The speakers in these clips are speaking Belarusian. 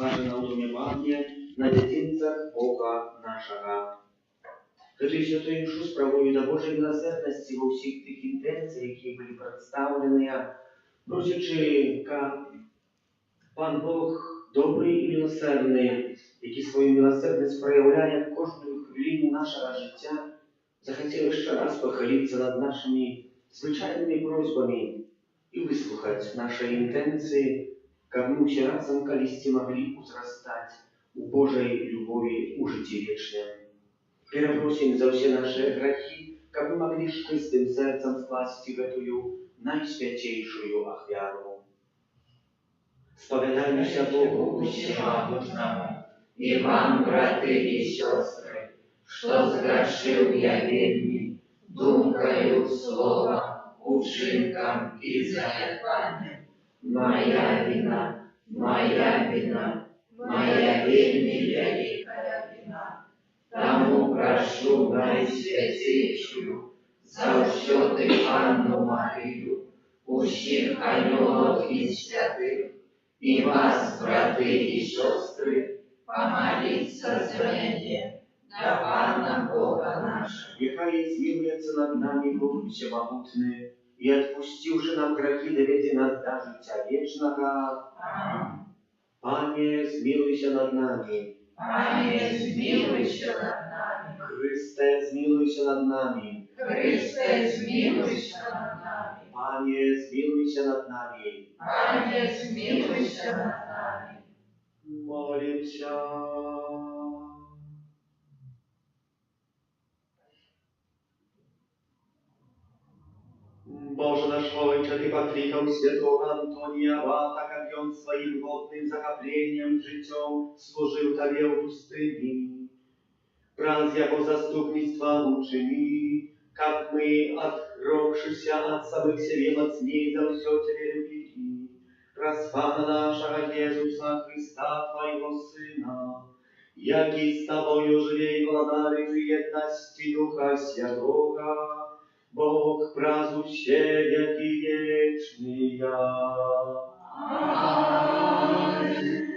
скаже на удумівання на дитинцях Бога нашого. Скажи святою душу справою до Божої милосердності во всіх тих інтенціях, які були представлені, просячи, Пан Бог добрий і милосердний, який свою милосердність проявляє в кожну хвилину нашого життя, захотів ще раз похвалитися над нашими звичайними просьбами и выслушать наши интенции, как мы все разом колись могли узрастать у Божьей любови у житті вечном. Перепросим за все наши грехи, как мы могли с чистым сердцем скласть в эту наисвятейшую офяру. Споведаемся Богу Всемогутному, и вам, браты и сестры, что сгрешил я вельми, думкою, словом, учинком и занятием. Моя вина, моя вельми великая вина. Тому прошу Наисвятейшую, завсёды Анну Марию, усіх анёлов и святых, и вас, браты и сестры, помолиться за меня, да Пана Бога нашего. Нехай змилуется над нами Бог Всемогутный, и отпустивши нам грехи, доведи нас до життя вечного. Пане, змилуйся над нами. Пане, змилуйся над нами. Христе, змилуйся над нами. Христе, змилуйся над нами. Пане, змилуйся над нами. Пане, змилуйся над нами. Молимся. Боже наш Отче, Ты покликал святого Антония Аббата, как он своим водным захоплением житем служил Тебе в пустыне. Раз его заступництва учини, как мы, отрекшися от самых себе мацней, за все Тебе любили. Распана нашего Иисуса Христа, Твоего Сына, яки с Тобою живей владали в едности Духа Святого, Бог празу все веки вечные. Аминь.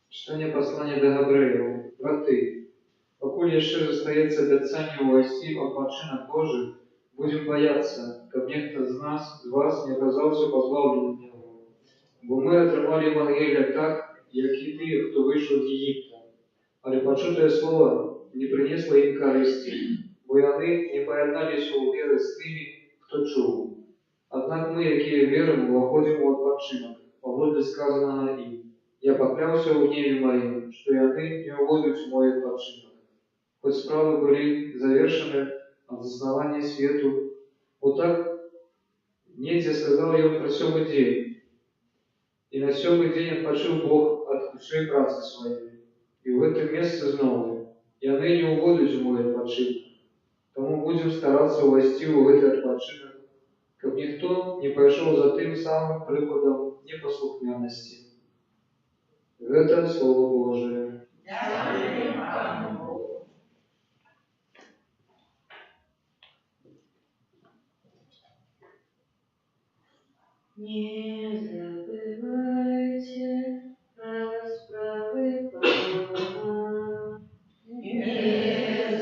Читание послания до Гаврею. Браты, покуль еще застається обіцяння увойти в отпочинок Божий, будем бояться, как некто из нас, из вас, не оказался позбавленным Его. Бо мы отримали Евангелие так, як і ті, хто вийшов з Єгипта. Але почутое слово не принесло їм користі, бо вони не поєдналися у віри з тими, хто чув. Однак ми, які віримо, входимо у отпочинок, погоди сказаного їм. Я поклявся у гневе моим, что и они не уводят в мой отпочинок. Хоть справы были завершены от основания свету, вот так нельзя сказал я про сёмый день. И на сёмый день отпочил Бог от всей працы своей. И в этом месте снова, и они не уводят в мой отпочинок. Тому будем стараться увести в этот отпочинок, как никто не пошел за тем самым прикладом непослухмянности. Это Слово Божие. Не забывайте расправы Пана. Не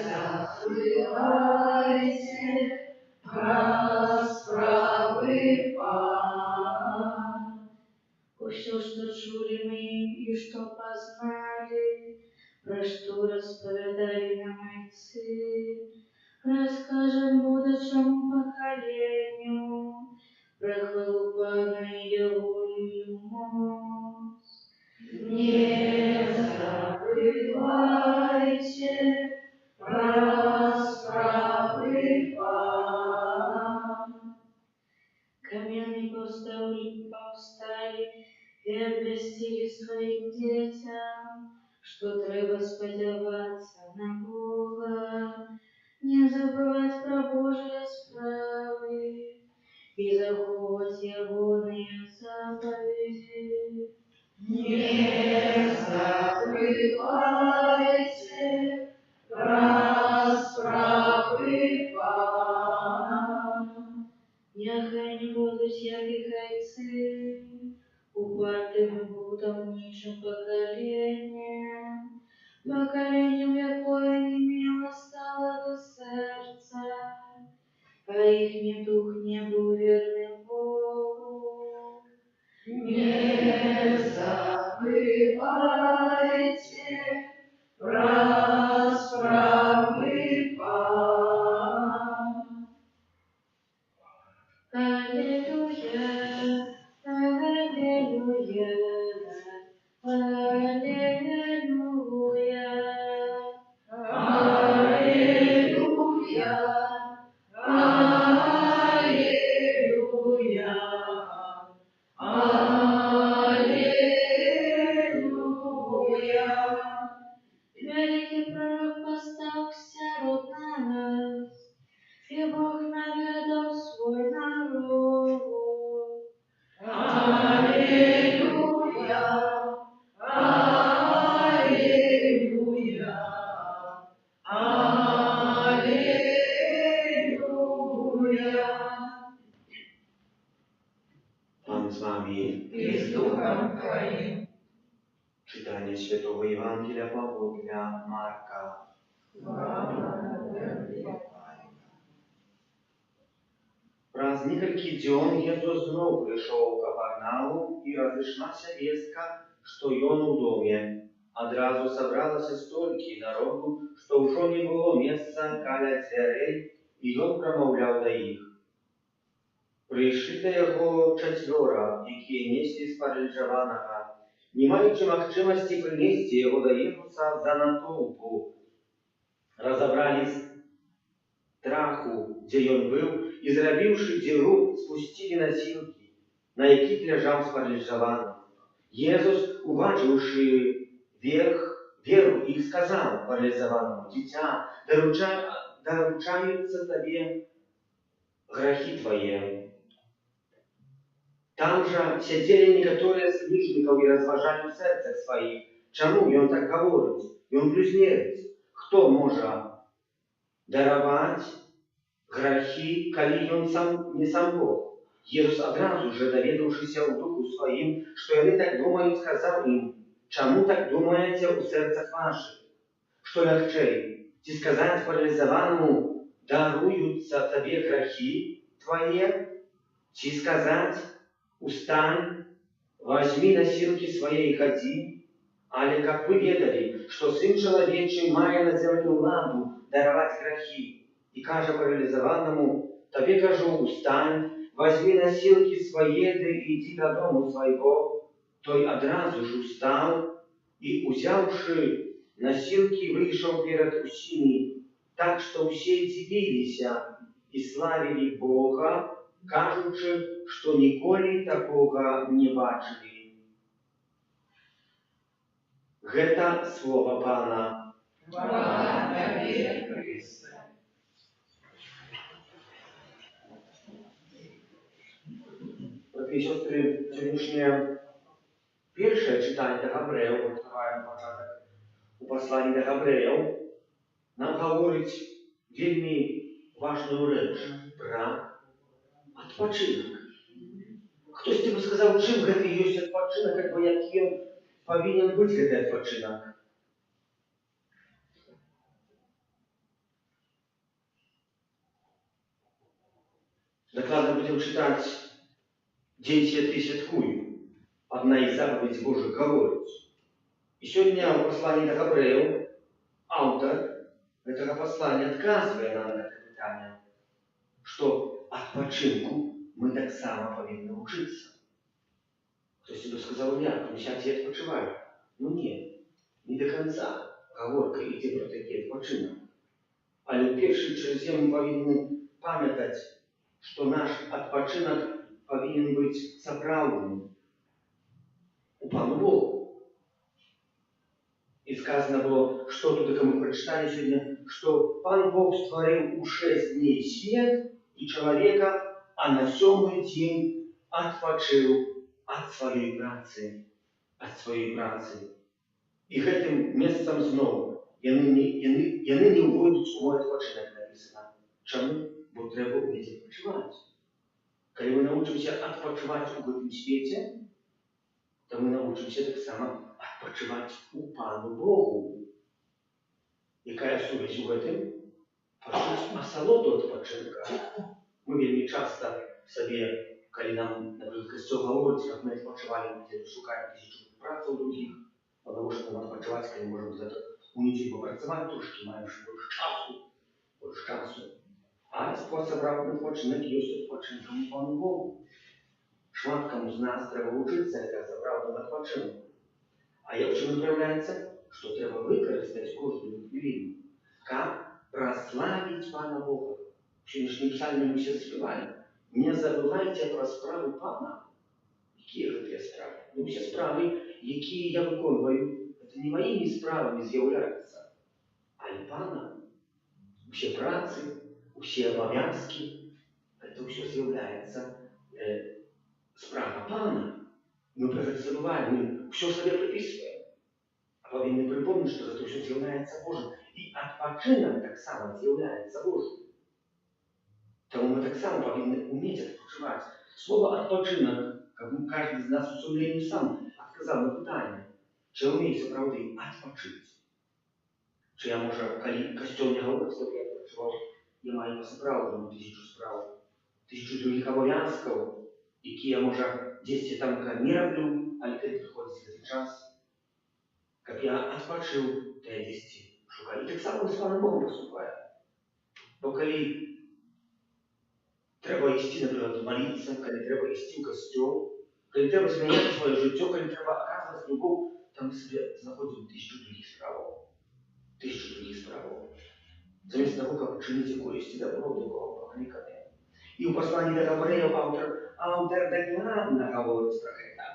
забывайте расправы Пана. Все, что чули мы и что познали, про что расповедали нам отцы, расскажем будущему поколению, про хвалу Пана и Его милость. Не забывайте расправы Пана. Каменные повстали и обвестили своим детям, что треба сподіватися на Бога, не забывать про Божьи справы и заховывать ягоные заповеди. Не забывайте расправы Пана. поколінню, якої не мило сталого серця, а їхній дух не був вірним Богу. Не забывайте расправы Пана. Аллилуйя, аллилуйя, аллилуйя, аллилуйя, аллилуйя, аллилуйя. Великий пророк постав сярод нас, и Бог наведал свой народ. Аллилуйя, аллилуйя, аллилуйя. Pan z wami. И с Духом Твоим. Czytanie Świętego Ewangelia Pawła Marka. Праз некалькі дзён Езус зноў прыйшоў у Кафарнаум, і разышлася вестка, што ён у доме. Адразу сабралася столькі народу, што ўжо не было месца каля дзвярэй, і ён прамаўляў да іх. Прыйшлі да яго чацвёра, якія неслі спараліжаванага, не маючы магчымасці прынесці яго да Езуса з-за натоўпу. Разабралі страху, дзе ён быў, і, зрабіўшы дзіру, спусцілі насілкі, на якіх ляжаў спараліжаваны. Езус, убачыўшы веру, і сказаў паралізаванаму: «Дзіця, даручаюцца табе грахі твае». Там жа сядзелі некаторыя з кніжнікаў і разважалі ў сэрцах сваіх, чаму ён так гаворыць, ён блюзнерыць. Хто можа дараваць грахі, калі ён не сам Бог? Езус адразу же, даведаўшыся ў духу сваім, што яны так думаюць, сказаў ім: «Чаму так думаеце ў сэрцах вашых? Што лягчэй, ці сказаць паралізаванаму: даруюцца табе грахі твае, ці сказаць: устань, возьми насілкі свае і хадзі? Але каб вы ведалі, што Сын Чалавечы мае на зямлі ўладу дараваць грахі, і кажа паралізаванаму: табе кажу, устань, возьми насілкі свае, ды ідзі дадому свайго, той адразу ж устаў і, узяўшы насілкі, выйшаў перад усімі, так што ўсе дзівіліся і славілі Бога, кажучы, што ніколі такога не бачылі. Гэта слова Пана. Хвала Табе, Христе. Брати і сестри, сьогоднішнє перше читання до Габреїв, відкриваємо початок у посланні до Габреїв, нам говорить вельми важную річ про відпочинок. Хтось тобі сказав, чим гэта ёсць відпочинок, якби яким повинен бути гэты відпочинок. Докладно будем читать «Дзеці ты святкуй». Одна из заповедей Божьих говорит. И сегодня в послании до Габреев автор этого послания отказывает нам на это питание, что отпочинку мы так само повинны учиться. Кто-то себе сказал: «Я, сейчас я отпочиваю». Ну нет, не до конца. Говорка идет про такие отпочинок. Але в першую чергу мы повинны памятать, что наш отпочинок повинен быть сапраўдным у Пану Богу. И сказано было, что тут, мы прочитали сегодня, что Пан Бог створил у 6 дней свет и человека, а на 7-й день отпочил от своей працы. И гэтым месяцем снова яны не уводят у мой отпочинок, написано. Чому? Бо треба уметь отпочивать. Когда мы научимся отпочивать в этом свете, то мы научимся так само отпочивать у Пану Богу. Якая сувязь у гэтым? Пачуць асалоду адпачынка. Мы вельмі часта сабе, калі нам, напрыклад, касцёл гаворыць, каб мы адпачывалі, мы дзе шукаем тысячу працаў другіх, потому што нам адпачываць, калі можам за у нядзелю папрацаваць трошкі, маем больш часу. А спосаб адпачынак ёсць адпачынкам у Пану Богу. Шмат каму з нас трэба вучыцца як сапраўднаму адпачынку. А як чым праяўляецца? Што трэба выкарыстаць кожную хвіліну, каб праславіць Пана Бога. В сённяшнім псальме мы ўсе спяваем. Не забывайце пра справы Пана. Якія гэтыя справы? Ну, усе справы, якія я выконваю, это не маімі справамі з'яўляюцца, але Пана. Усе працы, усе абавязкі, это ўсё з'яўляецца справа Пана. Мы пра гэта забываем, мы ўсё сабе прыпісваем. А павінны прыпомніць, што гэта ўсё з'яўляецца Божым. І адпачынак таксама з'яўляецца Божым. Таму мы таксама павінны ўмець адпачываць. Слова «адпачынак», каб кожны з нас у сумленні сам адказаў на пытанне, чи я ўмею сапраўды адпачыць. Чи я, можа, калі касцёл не гаворыць, што я адпачываў, я маю па-сапраўднаму 1000 спраў, 1000 другіх абавязкаў, якія, можа, дзесьці там не раблю, але калі прыходзіць гэты час, каб я адпачыў, то я дзесьці шукаю. І таксама мы з Паном Богом паступаем. Бо калі трэба ісці, напрыклад, маліцца, калі трэба ісці ў касцёл, калі трэба змяняць сваё жыццё, калі трэба аказваць любоў, там мы сабе знаходзім 1000 другіх справаў. 1000 другіх справаў. Замест таго, каб чыніць якоюсьці добро, до якога пакліканыя. І ў пасланні да Габрэяў аўтар дакладна гаворыць пра гэта.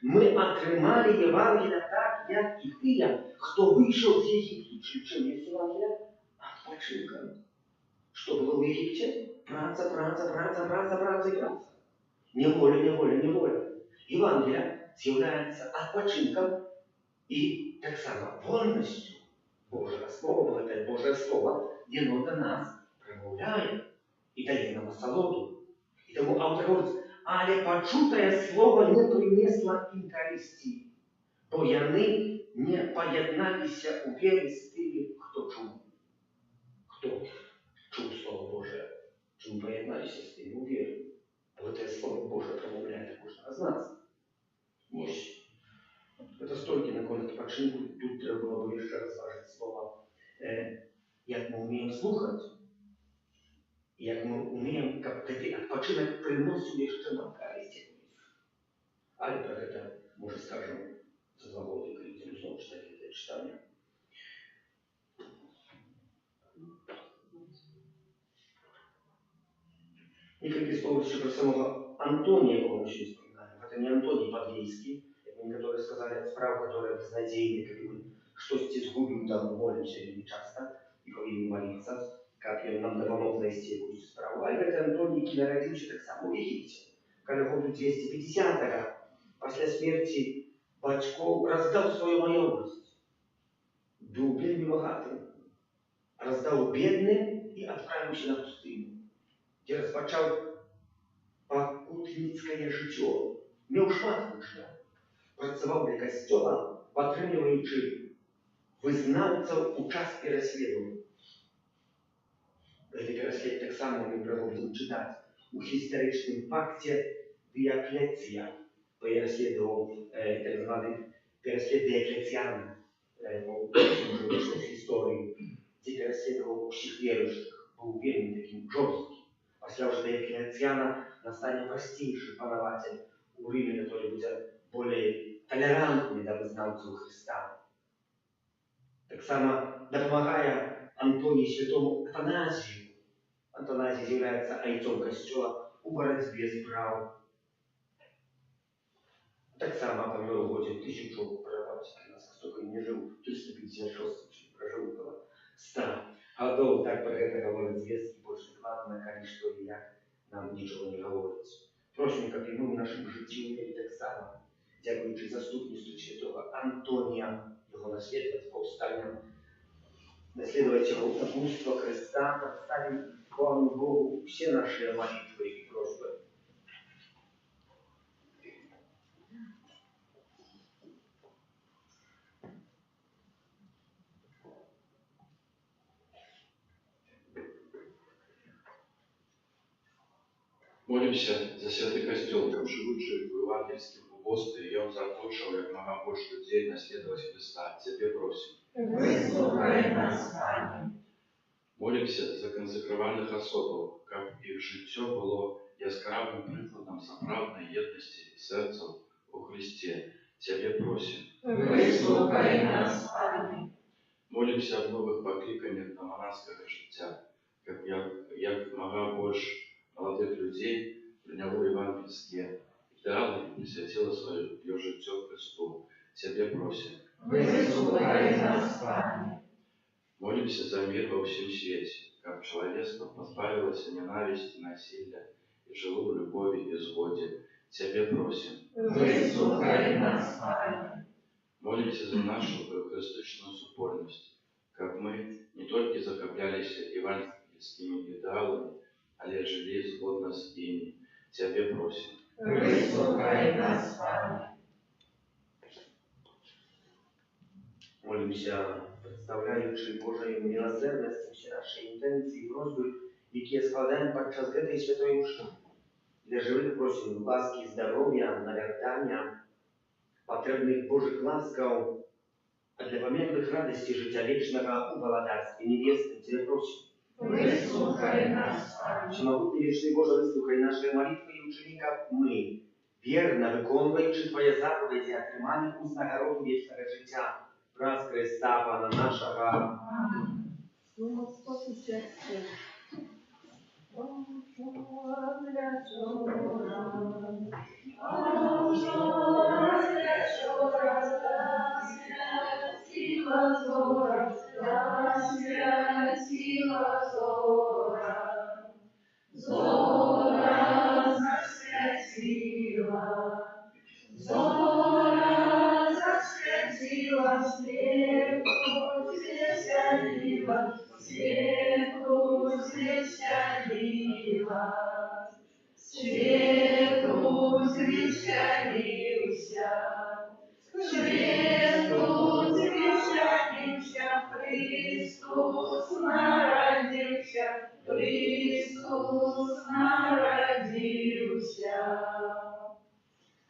Мы атрымалі Евангелие так, як і тыя, хто выйшаў з Егіпту. Чым ёсць Евангелие? Адпачынкам. Што было ў Егіпце? Праца. Неволя. Евангелие з'яўляецца адпачынкам і таксама вольнасцю Божага Слова, бо гэта Божае Слово, яно да нас прамаўляе і дае нам асалоду. І таму аўтар гаворыць, але пачутае слово не прынесла ім карысці, бо яны не паядналіся ў веры з тымі, хто чуў. Хто чуў Слово Божие, чым паядналіся з тымі ў веры. Бо гэтае Слово Божие прамаўляе да кожнага з нас. Вось. Это столькі наконт адпачынку. Тут трэба было б яшчэ разважыць слова, як мы ўмеем слухаць, як мы ўмеем, каб гэты адпачынак прыносіў яшчэ нам карысць. Але пра гэта, можа, скажам за 2 годы, калі будзем зноў чытаць гэтае чытанне. Некалькі слоў яшчэ пра самого Антонія, якого мы сёння вспоминаем. Гэта не Антоній Падвейскі, як некаторыя сказалі, ад справ, которые безнадзейны, калі мы штосьці згубім, там молімся вельмі часта і павінны маліцца, каб ён нам дапамог знайсці якусь справу. Але гэта Антоній, які нарадзіўся таксама ў Егіпце. Каля году 250-го, пасля смерці бацькоў, раздаў сваю маёмасць. Быў вельмі багатым. Раздаў бедным і адправіўся на пустыню, дзе распачаў пакутніцкае жыццё. Меў шмат вучняў. Працаваў для касцёла, падтрымліваючы вызнаўцаў у час пераследу. Гэты пераслед таксама мы пра яго будзем чытаць у гістарычным факце Дыяклеція. Пераследаваў так званы пераслед Дыяклецяна. Можа выйшло з гісторыі, дзе пераследаваў усіх веруючых, быў вельмі такім жорсткім. Пасля ўжо Дыяклецяна настане прасцейшы панаватель у Рыме, который будзе болей толерантны да вызнаўцаў Хрыста. Таксама дапамагае Антоній святому Афанасію. Афанасій з'яўляецца айцом касцёла у барацьбе з праў. Таксама памёр у годзе 1000, столько не жыў, 356, пражыў около 100 гадоў. Так пра гэта гавораць звесткі, больш дакладна, калі што і як нам нічога не гаворыць. Просім, каб і мы ў нашым жыцці ўмелі таксама, дзякуючы заступніцтву святого Антонія, яго наследаваць паўстанням, наследаваць яго напутства Хрыста, падставім Пану Богу усе нашыя малітвы і просьбы. Молимся за святый костел, как живучий в евангельском убостве, и он запрошал, как много больше людей наследовать Христа. Тебе просим. Вислухай нас, Пане. Молимся за консекрованих особов, как их життя було яскравим прикладом справної єдності серців у Христі. Тебе просим. Вислухай нас, Пане. Молимся о новых покликаниях на монашеского життя, як мага больше молодых людей приняло евангельские идеалы и присвятило свое життя Христу. Тебе просим. Вислухай нас, Пане. Молимся за мир во всем свете, как человечество позбавилось ненависти, насилия и жило в любови и згоде. Тебе просим. Вислухай нас, Пане. Молимся за нашу евхаристичную супольность, как мы не только закоплялись евангельскими идеалами, але жили згодно с ими. Тебе просим. Вислухай нас, Пане. Молимся, представляючи Божою милосердністю всі наші інтенції і просьби, які складаємо підчас этой святої мши. Для живих просим ласки, здоров'я, навертання, потребних Божих ласкав, а для померлих радості життя вічного у володарстві невестным Тебе просим. Вислухай нас, Пане. Всемогутний вічний Боже, вислухай наші молитви і ученика ми, вірно виконуючи Твої заповіді, отримані узнагороду вічного життя. Раз Христа, Пана нашого.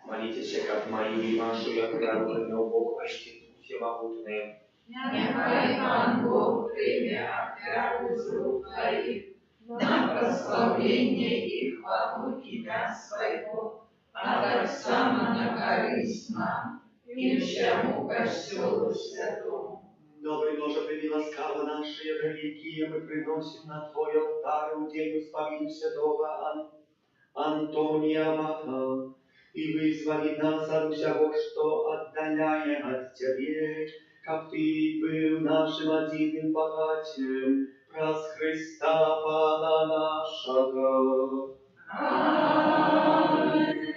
Молитесь, как мои вашу, я праведный Бог, Отец всемогутный. Нехай Пан Бог прийме отряду з рук Твоих на прославление и хвалу имя Своего, а так само на корысть нам и всему костелу святому. Добрый Боже, прими ласкаво наши великие, мы приносим на Твой алтарь в день исповеди святого Антония Маха, и вызволи нас от всего, что отдаляет от Тебе, как Ты был нашим одним богатым, раз Христа Пана нашего. Аминь.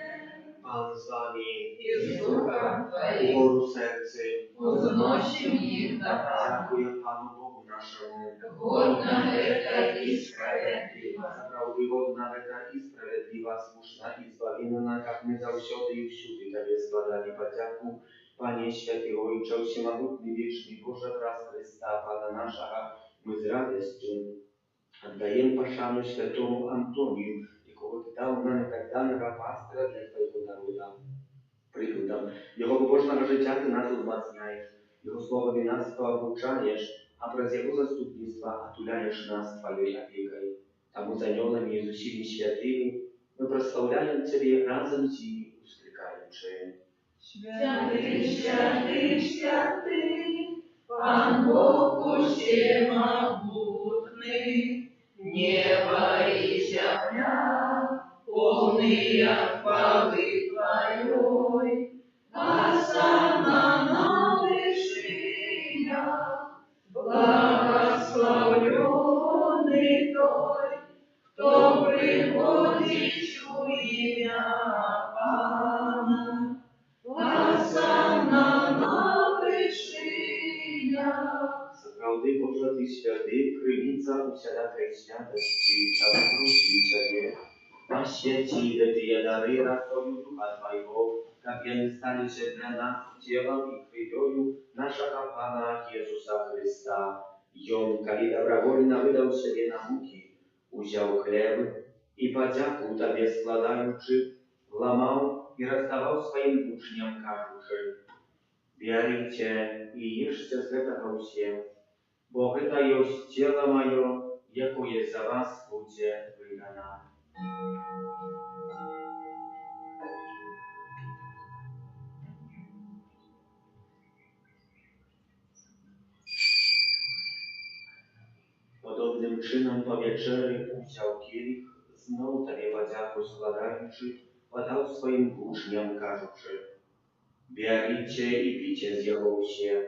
Пан с вами, И с Духом Твоим гору сердце, возносим их до Пана. дякую Пану Богу нашему. Годно это и справедливо. Правда, годна это и справедлива, слушна и избавлена, как мы завсёды и всюди Тебе складали подяку, Panie Święty Ojcze, Всемогутный Wieczny Boże, wraz Chrysta, Pana naszego, my z radością oddajemy paszanu świętemu Antoniju, якого Ty dał nam niekadanego pastora dla Twojego naroda. Прикладом Його побожного життя Ти нас узмацняєш, Його словами нас пообучаєш, а через Його заступництво отуляєш нас Твоєю опікою. Тому за ньонами і з усіми святими ми прославляємо Тебе разом з ними, ускликаючи. Святый, святый, святый, Пан Бог всемогутный, небо и земля, полные хвалы Твоей, осанна на вышинях, благословленный Той, кто приходит в имя Пана. Осанна на вышинях. Справді, Боже, Ти святий, криниця усілякої святості, та просим Тебе, освяти эти дары росою Духа Твоего, как они стали для нас телом и кровью нашего Пана Иисуса Христа. И Он, коли добровольно выдал себе на муки, узял хлеб i podzięku Tobie składaючи, łamał i rozdawał swoim uczniom кажучи: Wierujcie i jeszcie z tego się, bo to jest ciało moje, jakie za was będzie wydane. Podobnym czynem po wieczerzy wziął kielich, znowu Tobie podzięku składający, podał swoim uczniom кажучи: Wierujcie i picie z jego się,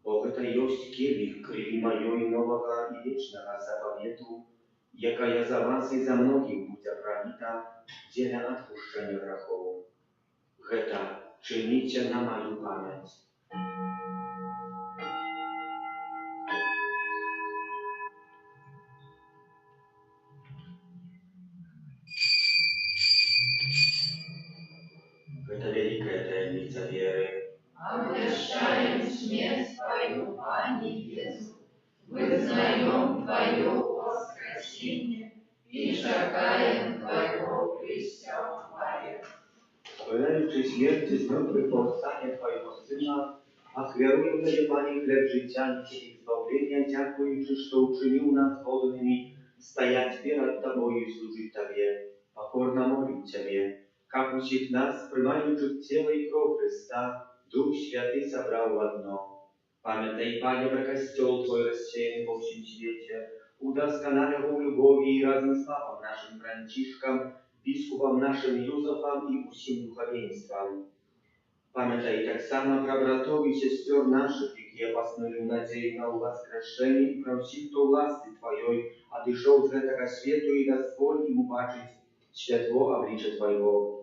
bo to jest kielich krwi mojej nowego i wiecznego zapowiedu, jaka ja za was i za mnogich będzie prolita, dla odpuszczenia grzechów. To czynicie na moją pamięć. To wielka tajemnica wiery. Obwieszczają śmierć Twoją, Panie Jezu, wyznają Twoje woskresenie i czekają Twojego przyjścia chwale. Wspominając śmierci z mrtwych powstanie Twojego Syna, a chwieruję Tobie, Panie, chleb życia i zbawienia, dziękując, że uczynił nas wolnymi, stajać przed Tobą i służyć Tobie, pokorno modlić Ciebie, как учит нас, принимающих тело и кровь Христа, Дух Святый собрал в одно. Памятай, Пане, про костел Твой рассеянный во всем свете, удосконаливал в любови и разным с папам нашим Францишком, biskupom naszym Józefom i усім духовенством. Pamiętaj tak samo про братов и сестер наших, які поснули надею на воскрешение и просить то власти Твоей, отошел с этого свету и дозволь им убачить światło обличия Твоего.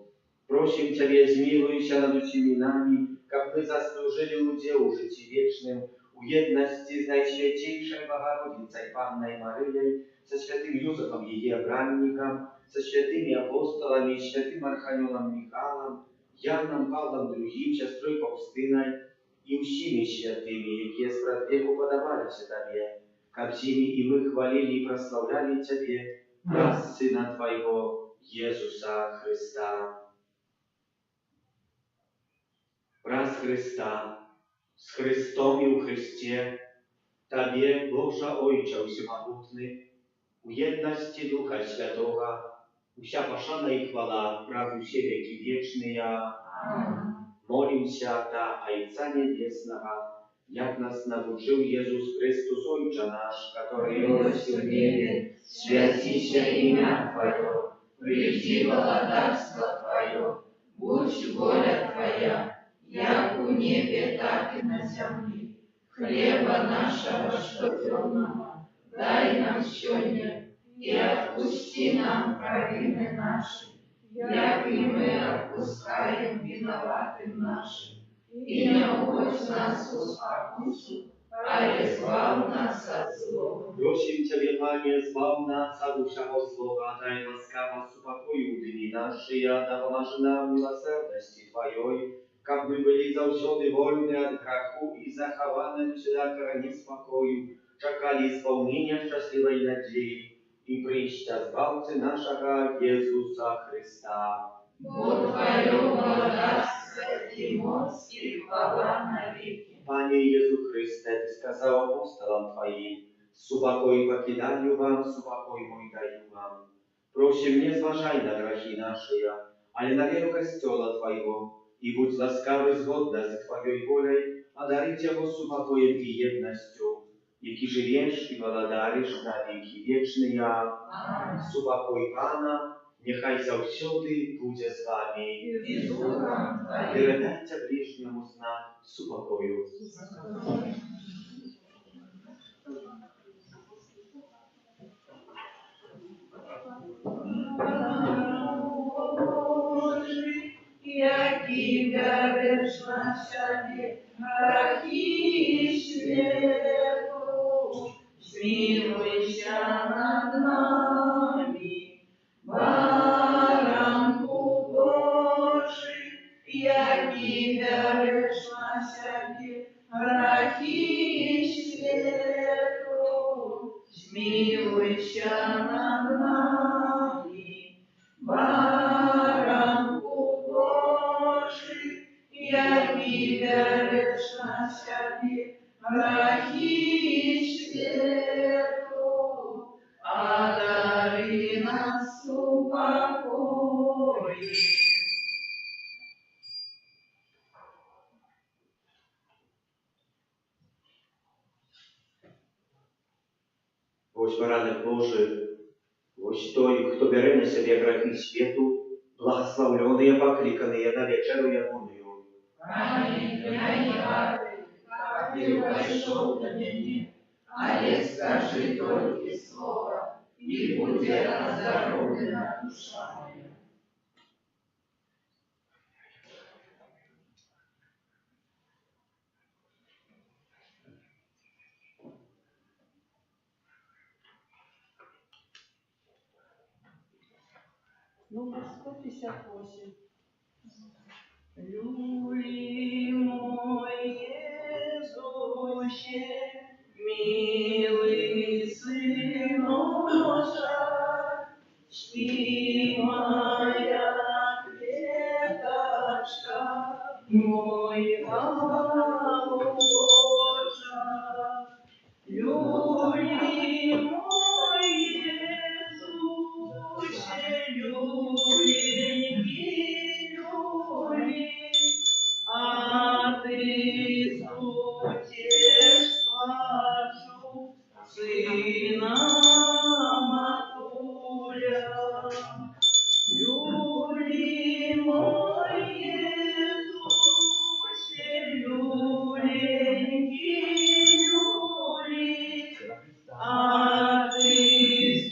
Просим Ciebie, zmiłuj над усіми нами, как мы заслужили удел в życiu wiecznym, u jedności z Najświętейшей Bogorодицей Panной Maryjой, со святым Józefом ее бранником, со святыми апостолами, святым Архангелом Михаилом, Яном Павлом II, сестрой Фаустиной и всеми святыми, которые с веку подавались Тебе, как всеми и мы хвалили и прославляли Тебе, Сына Твоего, Иисуса Христа. Wraz Chrysta, z Chrystom i u Chrystie, Tobie, Boża Ojcze Всемогутny, u jedności Ducha Świętego, usia poszana i chwała prawu się wieki wieczne. Molimся do Ojca Niebiesnego, jak nas nauczył Jezus Chrystus, Ojcze nasz, który jest w niebie, święci się imię Twoje, przyjdź władarstwo Twoje, будь воля Твоя, як у небе, так и на земле. Хлеба нашего штодневного дай нам сегодня, и отпусти нам провины наши, як и мы отпускаем виноватым нашим. И не уводь нас в искушение, а избавь нас от злого. Просим Ciebie, Panie, zbaw nas od wszego zła, daj łaskawa spokoju dni наши, да помажи нам милосердности Твоей, как мы были завсёды вольны от греху и захованы от всякого неспокою, чекали исполнения счастливой надеи и прища Збавцы нашего Иисуса Христа. Бо Твое благодарство и моc и хвала навеки. Panie Jezu Chryste, Ty skazał apostolom Twoim, supokój покидаю вам, supokój mój daju wam. Prosim, nie zważaj na grzechi nasze, ale na wierę Kościoła Twojego i bądź łaskawy zgodnie z Twojej wolą, a daryć Jego supokojem i jednością, jaki żyjesz i władarisz na wieki wieczne. Supokój Pana, niechaj zawsiody będzie z Wami. Передайте ближнему знак супокою. Які береш на себе грехи світу, змилуйся над нами, Баранку Божий, які береш на себе грехи і береш на собі грахи світу, а дари нас упокої. Ось поранок Божий, ось той, хто бере на себе грехи світу, благословленные, покликанные на вечеру ягоную. Амінь, я не радий, как ты вошел до меня, але скажи только слово, и будет оздоровлена душа моя. Номер 158. Люли мой Иисусе, милый сыноча, спи моя клеточка, мой голубоча. Люли мой Иисусе, люленький, люли, а ты сутешь плачу сына матуля. Люли мой Иисусе, люленький, люли, а ты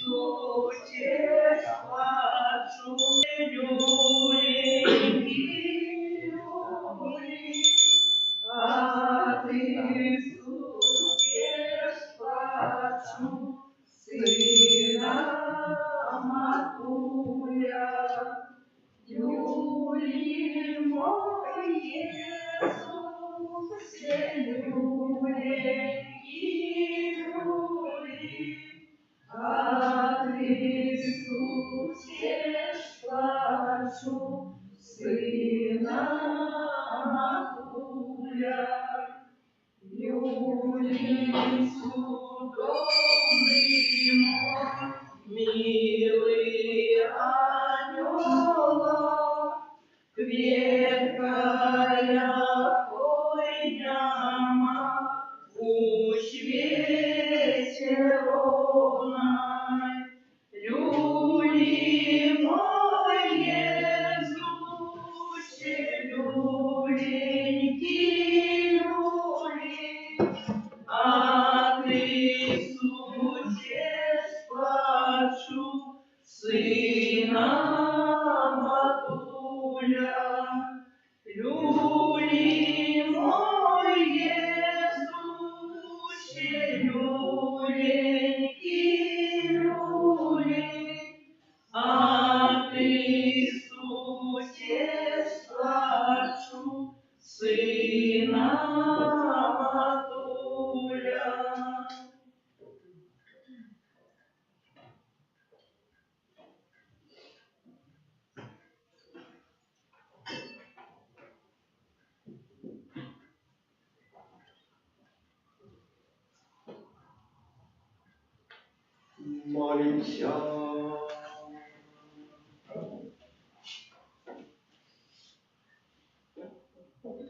сутешь плачу люленький, люли, а ты сутешь плачу сына матуля. Люли мой Иисусе, люленький, люли, а ты сутешь плачу сына матуля. Люли судомный мой, милый анёла, кветкая койняма у свете ровной. Люли мой Иисусе, люленький, люли, а ты сутешь плачу сына матуля. Люли мой Иисусе, люленький, люли, а ты сутешь плачу сына матуля. Молимся.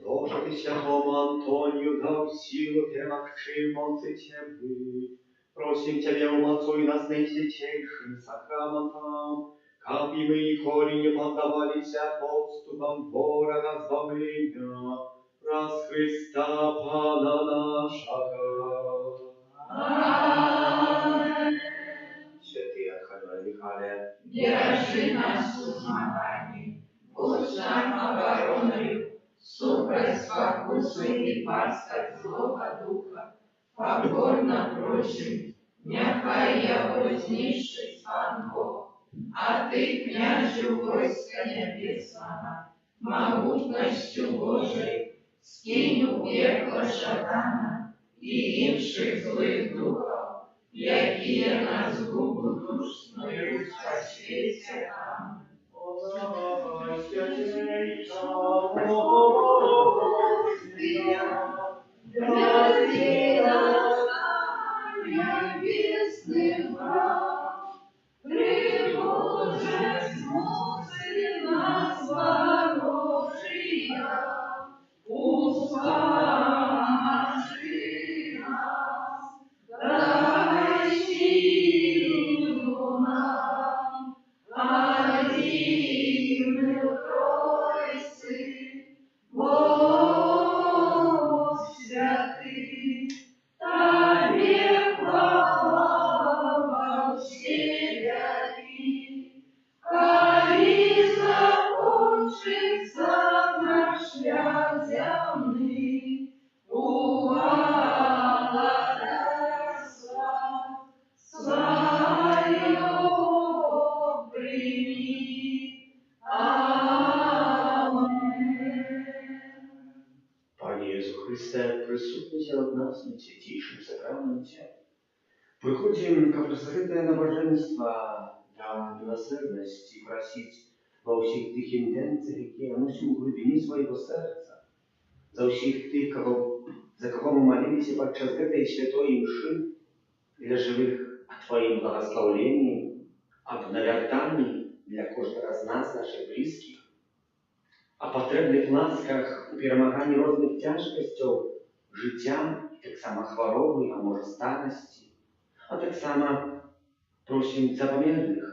Боже, ты святому Антонию дал силу перемогши молцы темы. Просим Тебя, умацуй нас наисвятейшим сакраментом, как и мы николи не поддавались подступам ворога избавления, раз Христа Пана нашего. Аминь. Святый Архангел Михаил, Держи нас в змаганні, будь нам обороною, супроть спокусы и пасток злого духа, покорно просим, нехай его знищить пан Бог, а ты, княжу войска небесного, могутностью Божией, скинь у пекла шатана и інших злых духов, якие на згубу душ снують по світі. Амінь. Ради нас небесный брат, прибожеству Сына Божия, услыши нас, дай силу нам, один Тройцы, Бог святый, Тебе хвала во все веки. Коли закончится наш шлях земный, благодарство свое прими. Amen. Пане Єсу Христе, присутній серед нас на святейшем сакраменте. Приходим к просвітне набоженства для милосердности просить во всіх тих інтенціях, які носимо в глибині своєго серця, за всіх тих, за кого мы молились подчас этой святой мши, для живых о Твоем благословении, об навертании для кожного з нас, наших близьких, о потребних ласках у перемаганні різних тяжкостей життя, так само хвороби, а може старості, а так само просим за померлых,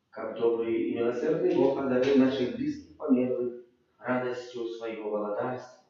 как добрый и милосердный Бог одарил наших близких померлых радостью своего благодарства.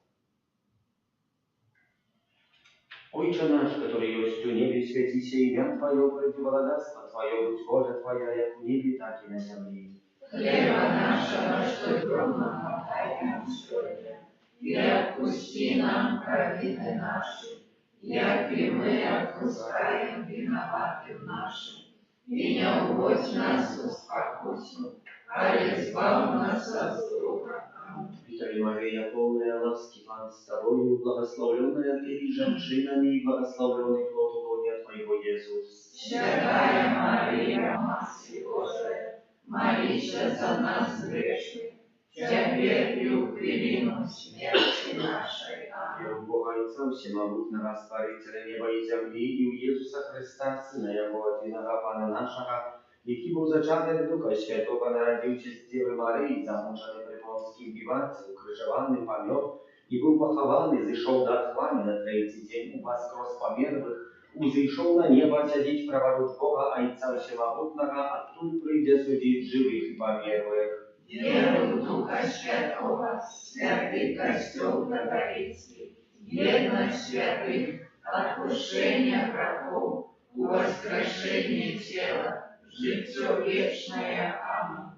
Отче наш, который есть в небе, святися имя Твое, пройди благодарство Твое, будь воля Твоя, як в небе, так и на земле. Хлеба нашего, что днем нам подай нам сегодня, и отпусти нам провины наши, яки мы отпускаем виноватым нашим. И не уводь нас в спокусу, а избавь нас от зла. Аминь. Святая Мария, полная ласки, Пан с Тобою, благословленная Ты и женщинами, и благословленный плод лона Твоего, Иисус. Святая Мария, Матерь Божия, молись за нас грешных, теперь и в плену смерти нашей. Аминь. Веру в Бога Отца Всемогутнего, Створителя неба и земли, и у Иисуса Христа, Сына Его, Единого Пана нашего, який був зачатий від Духа Святого, народився з Діви Марії, замучений при Понтській Пілаті, укрижований, помер, і був похований, зійшов до Отца на третій день, воскрес померлих, узійшов на небо, сидить праворуч Бога, Отца Всемогутнего, оттуда прийде судить живих і померлих. Веру в Духа Святого, святый костел Католицкий, едность святых, отпущение грехов, воскрешение тела, житье вечное. Аминь.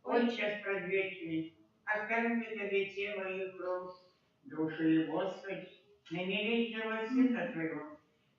Отче предвечный, оставим тебе тело и кровь, души и Господь, наимилейшего Сына Твоего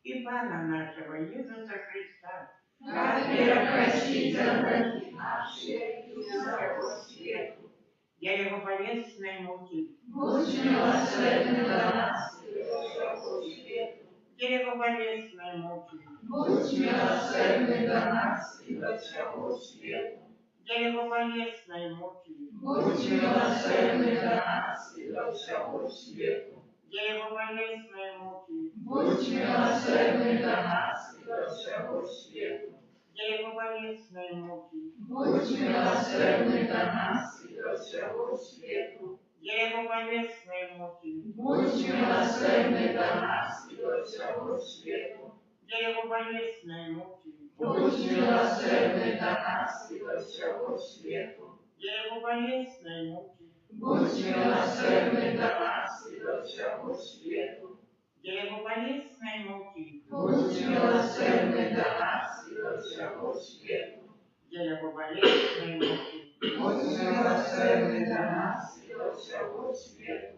и Пана нашего Иисуса Христа, Который простит за грехи наши и всего свету. я Его полезной муки, Будь милосердный до нас и всего свету. я Его полезной муки, Будь милосердный до нас и всего свету. я Его полезной муки, Будь милосердный до нас и всего свету. я Его полезной муки, Будь милосердный до нас и всего свету. я Его полезной муки, Будь милосердный до нас и всего свету. я Его полезной муки, Будь милосердный до нас и всего свету. я Его полезной муки, Будь милосердный до нас и всего свету. я Его полезной муки, Будь милосердный до нас и всего свету. я Его полезной муки, Будь милосердный до нас и всего свету. я Его полезной муки. Будь милосердный до нас и всего свету.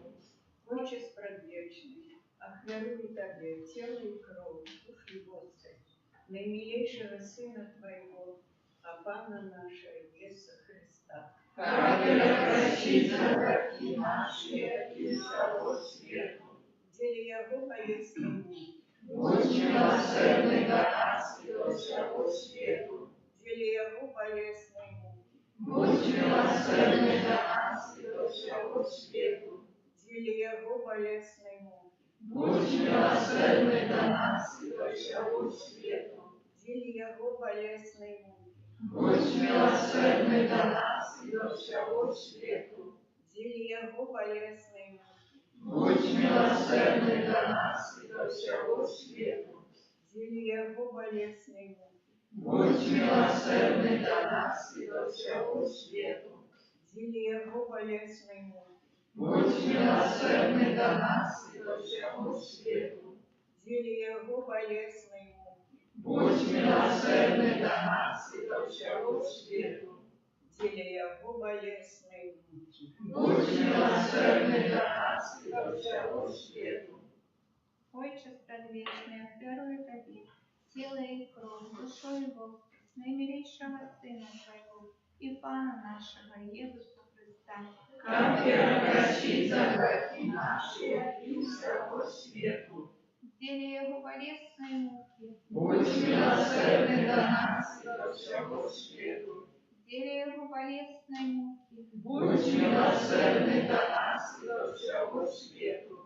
Отче предвечный, охверуй Тебе тело и кровь, дух и Господь, наимилейшего Сына Твоего, а Пана нашего Иисуса Христа, Который простит за грехи наши и всего свету. деле Его полезной муки, Будь милосердный до нас и всего свету. деле Его полезной муки, Будь милосердный до нас и всего свету. деле Его Его болезной муки. Будь милосердный до нас и до всего свету. Деле Его болезной муки. Будь милосердный до нас и до всего свету. Деле Его болезной муки. Будь милосердный до нас и до всего свету. Деле Его болезной муки. Будь милосердный до нас и до всего свету. Деле Его болезной муки. Будь милосердный до нас и до всего свету. Деле Его болезной муки. Будь милосердный до нас и до всего свету. Деле Его болезной муки. Будь милосердный до нас и до всего свету. Отче предвечный, верую Тебе, силой и кровь, душой и воскрес, наимилейшего Сына Твоего и Пана нашего Иисуса Христа, Как простить за грехи наши и всего свету. деле Его болезной муки, Будь милосердный до нас и до всего свету. деле Его болезной муки, Будь милосердный до нас и до всего свету.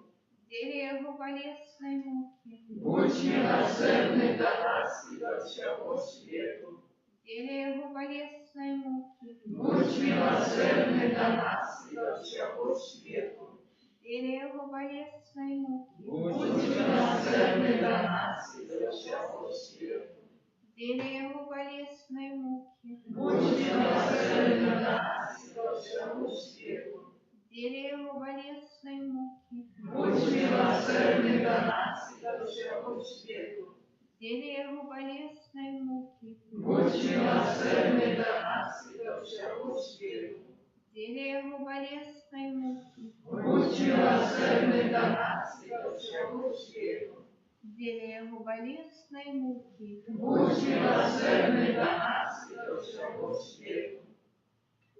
деле Его болезной муки, Будь милосердный до нас и до всего свету. деле Его болезной муки, Будь милосердный до нас и до всего свету. деле Его болезной муки, Будь милосердный до нас и до всего свету. деле Его болезной муки, Будь милосердный до нас и до всего свету. деле Его болезной муки, Будь милосердный до нас и до всего свету. деле Его болезной муки, Будь милосердный до нас и до всего свету. деле Его болезной муки, Будь милосердный до нас и до всего свету. деле Его болезной муки, Будь милосердный до нас и до всего свету.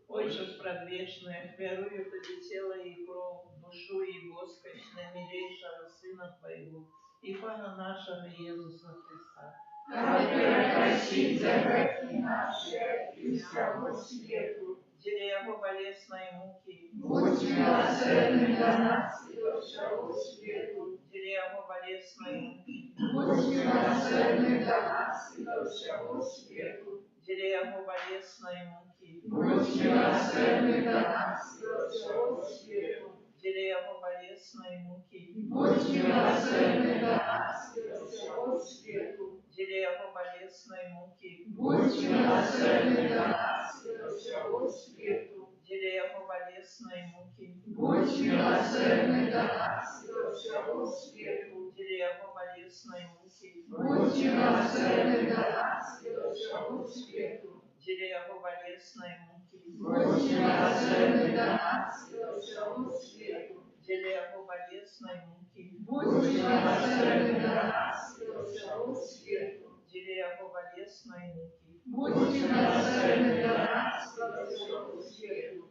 Отче предвечный, верую в Тебе тело и кровь, душу и воскрес наимилейшего Сына Твоего и Пана нашего Иисуса Христа. Как простить за грехи наши и всего свету. Деле Его болезной муки, Будь милосердный до нас и до всего свету. деле Его болезной муки, Будь милосердный до нас и до всего свету. деле Его болезной муки, Будь милосердный до нас и до всего свету. деле Его болезной муки, Будь милосердный до нас и до всего свету. деле Его болезной муки, Будь милосердный до нас и до всего свету. деле Его болезной муки, Будь милосердный до нас и до всего свету. деле Его болезной муки, Будь милосердный до нас и до всего свету. деле Его болезной муки, Будь милосердный до нас и до всего свету. деле Его болезной муки, Будь милосердный до нас и до всего свету. деле Его болезной муки. Будь милосердный до нас и до всего свету.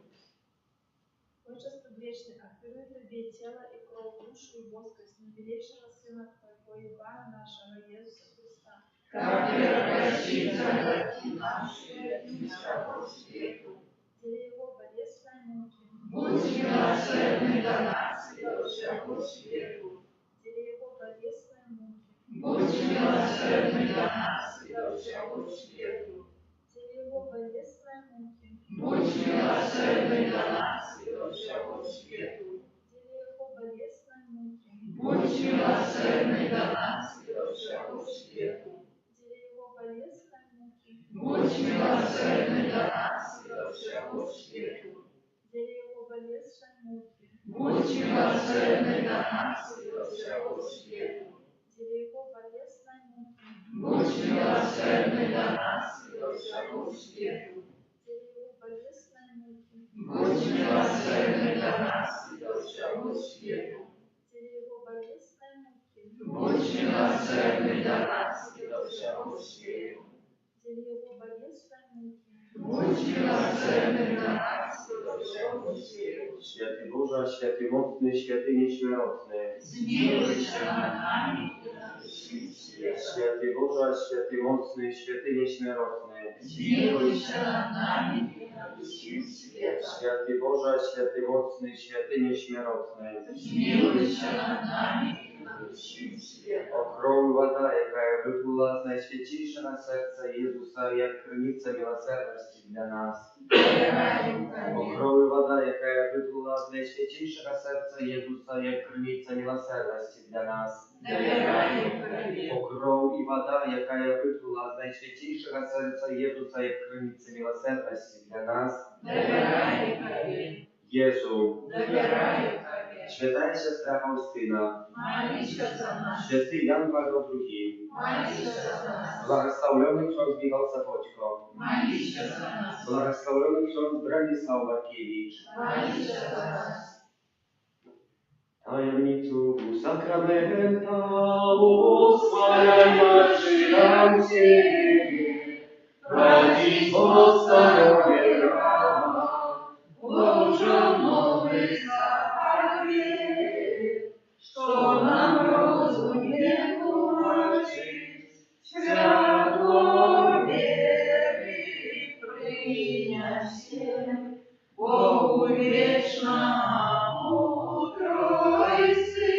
Отче предвечный, верую Тебе тело и кровь, душу и воскрес наимилейшего Сына Твоего и Пана нашего Иисуса Христа, Как простить за грехи наши и всего свету. деле Его болезной муки, Будь милосердный до нас и до всего свету. деле Его болезной муки, Будь милосердный до нас и до всего свету. деле Его болезной муки, Будь милосердный до нас и до всего свету. деле Его болезной муки, Будь милосердный до нас и до всего свету. деле Его болезной муки, Будь милосердный до нас и до всего свету. деле Его болезной муки, Будь милосердный до нас и до всего свету. деле Его болезной муки, Будь милосердный до нас и до всего свету. деле Его болезной муки, Будь милосердный до нас и до всего свету. деле Его болезной муки, Будь милосердный до нас и до всего свету. деле Его болезной муки, Будь милосердный до нас и до всего свету. Święty Boże, święty mocny, święty nieśmierotny. Zmiłuйся над нами и над всем светом. Święty Boże, święty mocny, święty nieśmierotny. Zmiłuj się nad nami i nad всім світом. Święty Boże, święty mocny, święty nieśmierotny. Zmiłuj się nad nami i nad всім світом. O królu woda, jaka wypływa z najświętniejszego serca Jezusa, jak krynica miłosierności dla nas. O królu woda, jaka wypływa z najświętniejszego serca Jezusa, jak krynica miłosierności dla nas. O król i woda, jaka wypływa z najświętniejszego serca Jezusa, jak krynica miłosierności dla nas. Jezu, święta siostra Faustyna, święty Jan Paweł II, błogosławiony ksiądz Michał Sapoćko, błogosławiony ksiądz Bronisław Markiewicz, tajemnicu sakramenta usłaniaj nam Ciebie, radzić postawię rama, Божому що нам розуміє творчість, свято віри прийняв всім, Богу вічному Тройці,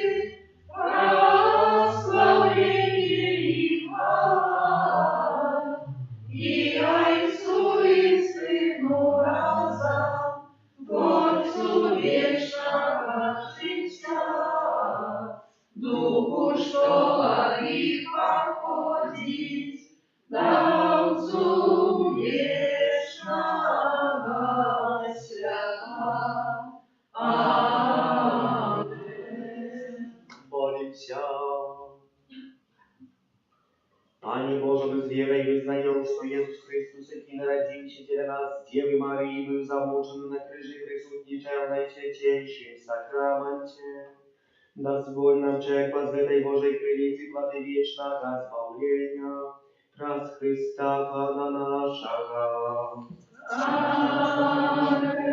прославлення і хвала, і Отцу і Сину разом, Творцу вічного життя, Духу, що гріх походить, Давцу вічного свята. Amen. Молимся. Panie Boże, bez wiary i wyznają, że Jezus Chrystus, jaki narodził się dla nas z Dziewy Maryi, był zamoczony na krzyży, przysłudniczają Najświętniejszym sakramencie. Dozwól nam czerpać z tej Bożej krynicy kłady wiecznego zbawienia. Przez Chrysta Pana naszego. Amen.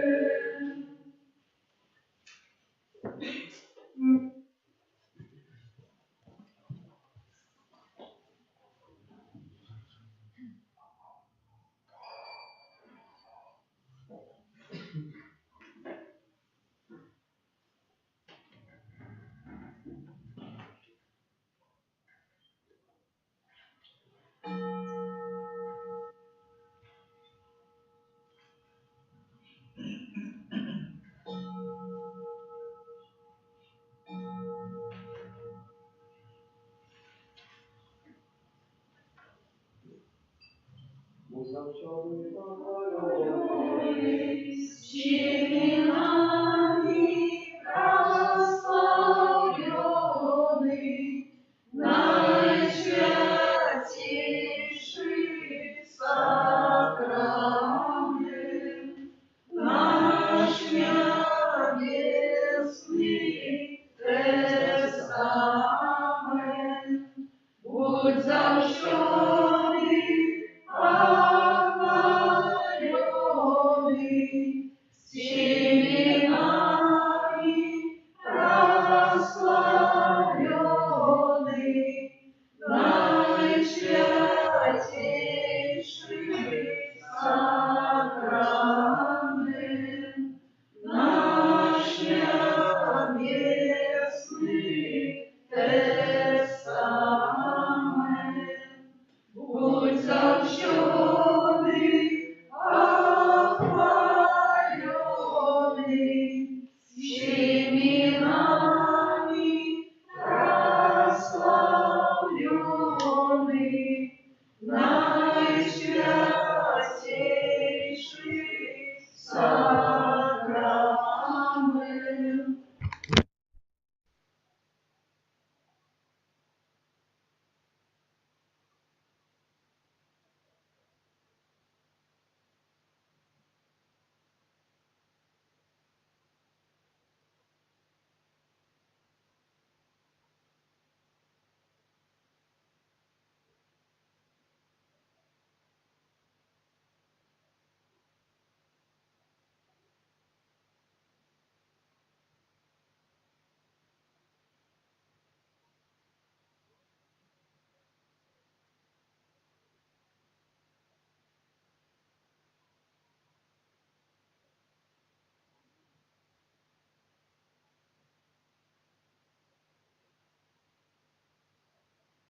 Будь завжди похвалений, всіми нами прославлений, найсвятейший